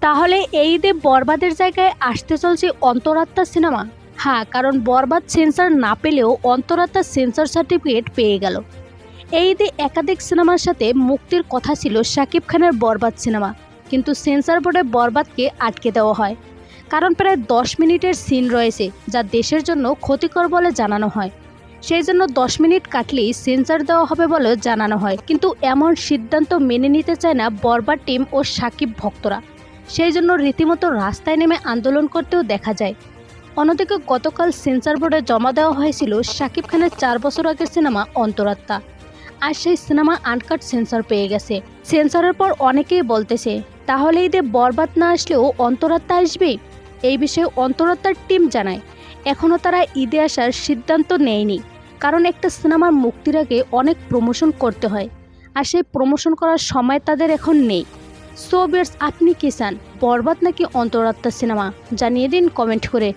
তাহলে এই ঈদে বরবাদের জায়গায় আসতে চলছে অন্তরাত্মা সিনেমা। হ্যাঁ, কারণ বরবাদ সেন্সর না পেলেও অন্তরাত্মা সেন্সর সার্টিফিকেট পেয়ে গেল। এই ঈদে একাধিক সিনেমার সাথে মুক্তির কথা ছিল শাকিব খানের বরবাদ সিনেমা, কিন্তু সেন্সর বোর্ডে বরবাদকে আটকে দেওয়া হয়। কারণ প্রায় 10 মিনিটের সিন রয়েছে যা দেশের জন্য ক্ষতিকর বলে জানানো হয়। সেই জন্য 10 মিনিট কাটলেই সেন্সর দেওয়া হবে বলে জানানো হয়, কিন্তু এমন সিদ্ধান্ত মেনে নিতে চায় না বরবাদ টিম ও শাকিব ভক্তরা। সেই জন্য রীতিমতো রাস্তায় নেমে আন্দোলন করতেও দেখা যায়। অন্যদিকে গতকাল সেন্সর বোর্ডে জমা দেওয়া হয়েছিল শাকিব খানের 4 বছর আগের সিনেমা অন্তরাত্মা। আর সেই সিনেমা আনকাট সেন্সর পেয়ে গেছে। সেন্সরের পর অনেকেই বলতেছে, তাহলে ঈদে বরবাদ না আসলেও অন্তরাত্মা আসবে। এই বিষয়ে অন্তরাত্মার টিম জানায়, এখনও তারা ঈদে আসার সিদ্ধান্ত নেয়নি, কারণ একটা সিনেমার মুক্তির আগে অনেক প্রমোশন করতে হয়, আর সেই প্রমোশন করার সময় তাদের এখন নেই। সো ভিউয়ার্স, আপনি কি চান, বরবাদ নাকি অন্তরাত্মা সিনেমা? জানিয়ে দিন কমেন্ট করে।